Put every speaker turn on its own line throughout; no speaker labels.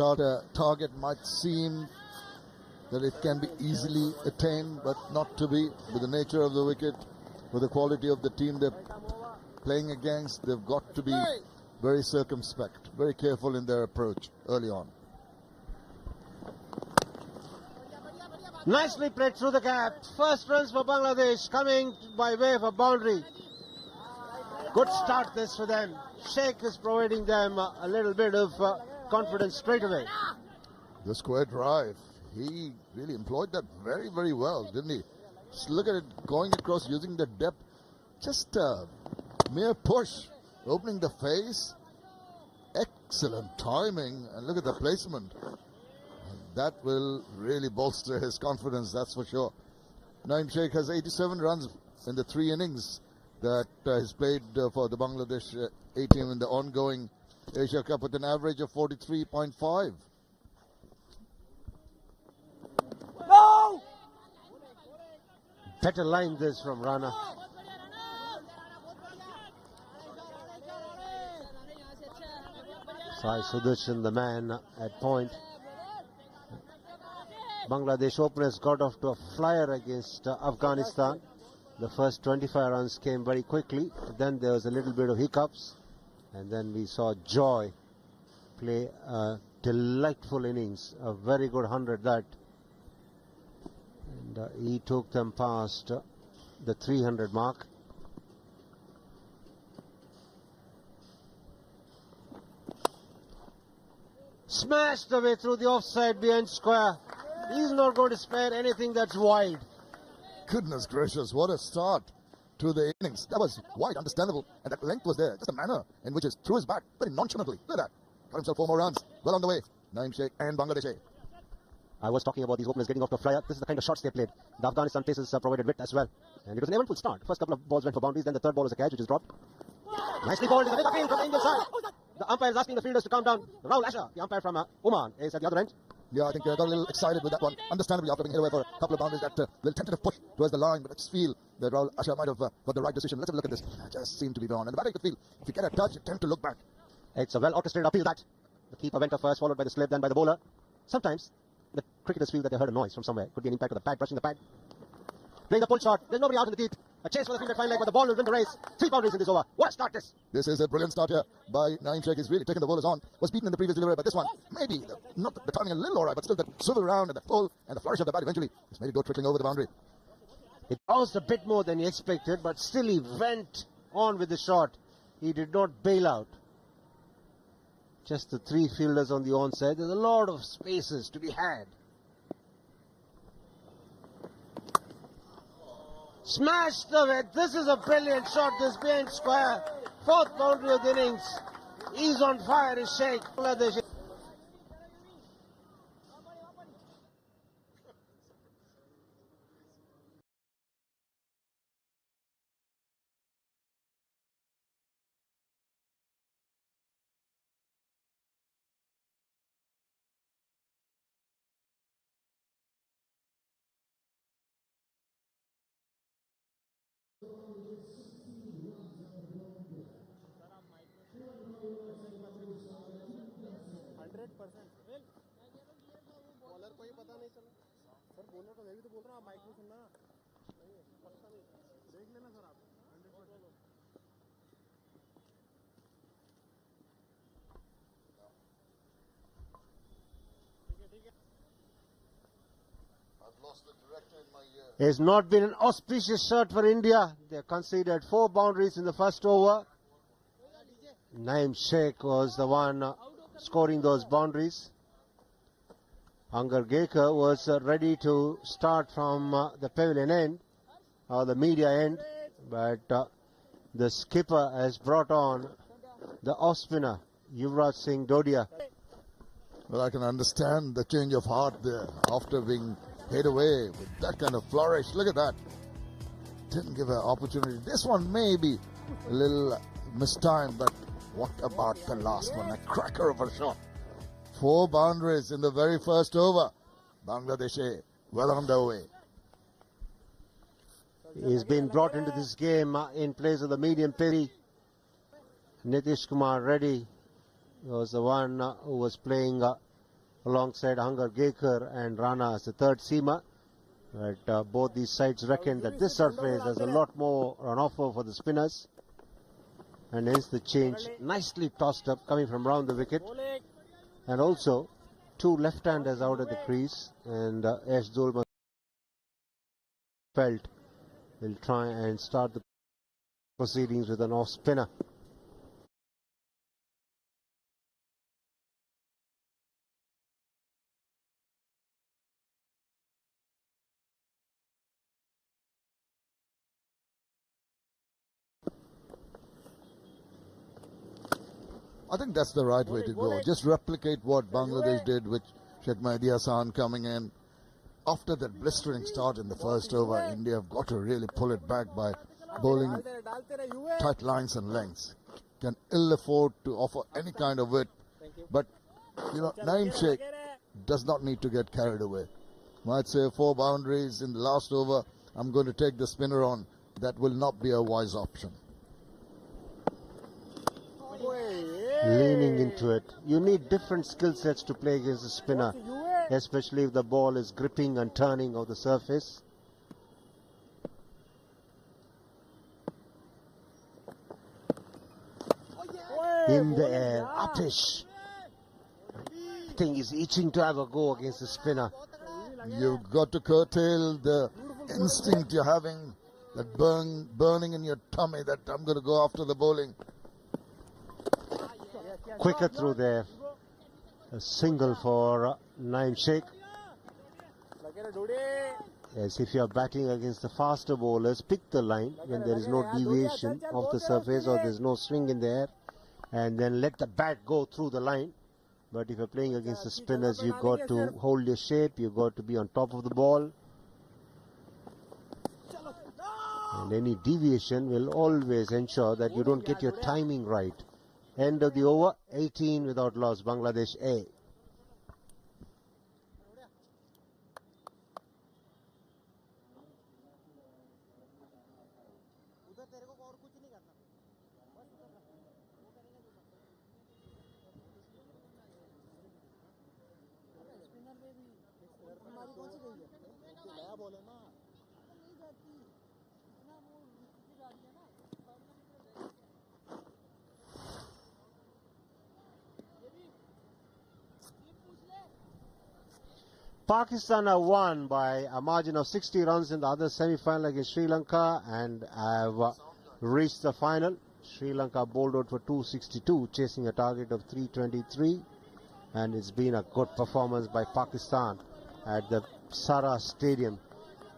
start a target might seem that it can be easily attained, but not to be. With the nature of the wicket, with the quality of the team they're playing against, they've got to be very circumspect, very careful in their approach early on.
Nicely played through the gap. First runs for Bangladesh coming by way of a boundary. Good start this for them. Sheikh is providing them a little bit of confidence straight away.
The square drive, he really employed that very, very well, didn't he? Just look at it going across using the depth. Just a mere push, opening the face. Excellent timing, and look at the placement. That will really bolster his confidence, that's for sure. Naeem Sheikh has 87 runs in the 3 innings that he's played for the Bangladesh A team in the ongoing Asia Cup with an average of 43.5.
No! Better line this from Rana. Sai Sudarshan, the man at point. Bangladesh openers got off to a flyer against Afghanistan. The first 25 runs came very quickly. Then there was a little bit of hiccups. And then we saw Joy play a delightful innings. A very good 100 that. And he took them past the 300 mark. Smashed away through the offside behind square. He's not going to spare anything that's wide.
Goodness gracious, what a start to the innings. That was wide, understandable, and that length was there. Just the manner in which he threw his back very nonchalantly. Look at that. Got himself 4 more runs. Well on the way. Naeem Sheikh and Bangladesh.
I was talking about these openers getting off to a flyer. This is the kind of shots they played. The Afghanistan paces provided width as well. And it was an eventful start. First couple of balls went for boundaries, then the third ball was a catch, which is dropped. Nicely bowled in the mid field from the Indian side. The umpire is asking the fielders to calm down. Rahul Asher, the umpire from Oman, is at the other end.
Yeah, I think they got a little excited with that one. Understandably, after being hit away for a couple of boundaries, that little tentative push towards the line. But I just feel that Rahul Asher might have got the right decision. Let's have a look at this. It just seemed to be wrong. And the batting could feel, if you get a touch, you tend to look back.
It's a well-orchestrated appeal that. The keeper went off first, followed by the slip, then by the bowler. Sometimes the cricketers feel that they heard a noise from somewhere. Could be an impact of the pad, brushing the pad. Playing the pull shot. There's nobody out in the deep. A chase for the field at fine leg, but the ball will win the race. 3 boundaries in this over. What a start this!
This is a brilliant start here by Naeem Sheikh. He's really taken the bowlers on. Was beaten in the previous delivery, but this one, maybe, not the timing a little alright, but still the swivel around and the pull and the flourish of the bat eventually just made it go trickling over the boundary.
It bounced a bit more than he expected, but still he went on with the shot. He did not bail out. Just the 3 fielders on the onside. There's a lot of spaces to be had. Smashed away. This is a brilliant shot. This behind square. 4th boundary of the innings. He's on fire, is Sheikh. Bangladesh. It's not been an auspicious shot for India. They conceded 4 boundaries in the first over. Naeem Sheikh was the one scoring those boundaries. Angar Gekar was ready to start from the pavilion end, or the media end, but the skipper has brought on the off-spinner, Yuvraj Singh Dodia.
Well, I can understand the change of heart there after being hit away with that kind of flourish. Look at that. Didn't give an opportunity. This one may be a little mistimed, but what about the last one? A cracker of a shot. 4 boundaries in the very first over. Bangladesh well on their way.
He's been brought into this game in place of the medium Peri. Nitish Kumar Reddy was the one who was playing alongside Angar Gekar and Rana as the third seamer. But both these sides reckon that this surface has a lot more on offer for the spinners. And hence the change, nicely tossed up, coming from round the wicket. And also, two left-handers out of the crease. And Ash Zulman felt will try and start the proceedings with an off-spinner.
I think that's the right way to go. Just replicate what Bangladesh did with Sheikh Mahdi Hassan coming in. After that blistering start in the first over, India have got to really pull it back by bowling tight lines and lengths. Can ill afford to offer any kind of width. But, you know, Naeem Sheikh does not need to get carried away. Might say 4 boundaries in the last over. I'm going to take the spinner on. That will not be a wise option.
Leaning into it. You need different skill sets to play against the spinner, especially if the ball is gripping and turning on the surface. In the air, Atish. I think he's itching to have a go against the spinner.
You've got to curtail the instinct you're having, that burning in your tummy, that I'm going to go after the bowling.
Quicker through there. A single for Naeem Sheikh. Yes, if you are batting against the faster bowlers, pick the line when there is no deviation of the surface or there's no swing in the air, and then let the bat go through the line. But if you're playing against the spinners, you've got to hold your shape, you've got to be on top of the ball. And any deviation will always ensure that you don't get your timing right. End of the over, 18 without loss, Bangladesh A. Pakistan have won by a margin of 60 runs in the other semi-final against Sri Lanka and have reached the final. Sri Lanka bowled out for 262, chasing a target of 323, and it's been a good performance by Pakistan at the Sara Stadium.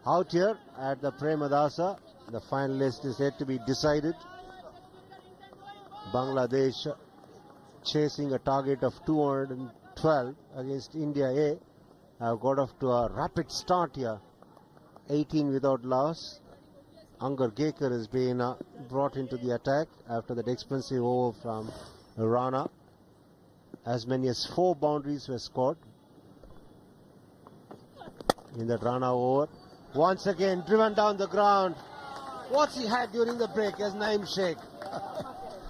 Out here at the Premadasa, the final list is yet to be decided. Bangladesh chasing a target of 212 against India A. Have got off to a rapid start here. 18 without loss. Angar Gekar has been brought into the attack after that expensive over from Rana. As many as 4 boundaries were scored in that Rana over. Once again driven down the ground. What's he had during the break as Naeem Sheikh?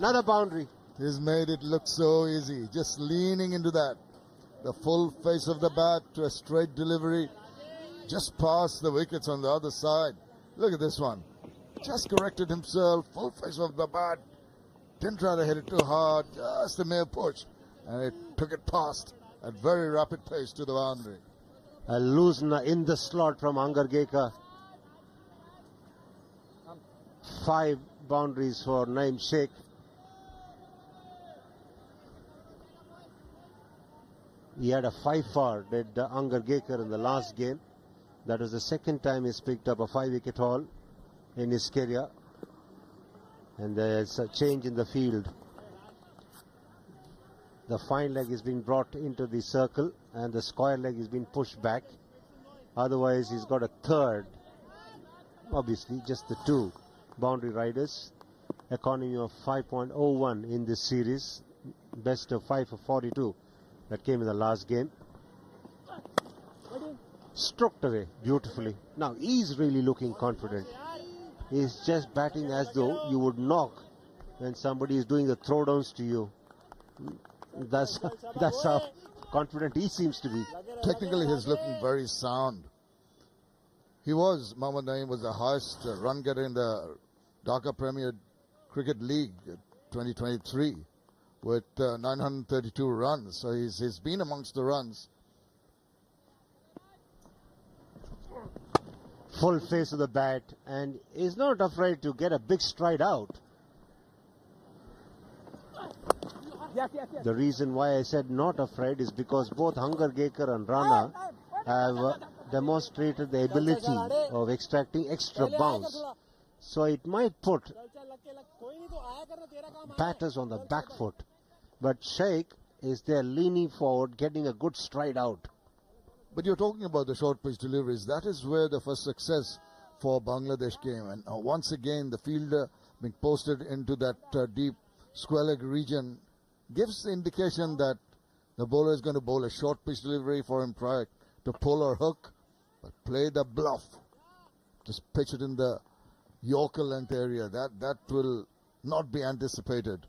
Another boundary.
He's made it look so easy, just leaning into that. The full face of the bat to a straight delivery, just past the wickets on the other side. Look at this one. Just corrected himself, full face of the bat. Didn't try to hit it too hard, just a mere push. And it took it past at very rapid pace to the boundary.
A loosener in the slot from Angar Gekar. 5 boundaries for Naeem Sheikh. He had a 5-for, did Angar Gekar in the last game. That was the second time he's picked up a 5-wicket haul in his career. And there's a change in the field. The fine leg is being brought into the circle and the square leg is being pushed back. Otherwise, he's got a third. Obviously, just the 2 boundary riders. Economy of 5.01 in this series. Best of 5 for 42. That came in the last game. Stroked away beautifully. Now he's really looking confident. He's just batting as though you would knock when somebody is doing the throwdowns to you. That's how confident he seems to be.
Technically, he's looking very sound. Mohammad Naeem was the highest run getter in the Dhaka Premier Cricket League 2023 with 932 runs. So he's been amongst the runs.
Full face of the bat, and is not afraid to get a big stride out. The reason why I said not afraid is because both Hangargekar and Rana have demonstrated the ability of extracting extra bounce. So it might put batters on the back foot. But Sheikh is there leaning forward, getting a good stride out.
But you're talking about the short pitch deliveries. That is where the first success for Bangladesh came. And once again, the fielder being posted into that deep square leg region gives the indication that the bowler is going to bowl a short pitch delivery for him prior to pull or hook, but play the bluff. Just pitch it in the Yorker length area. That will not be anticipated.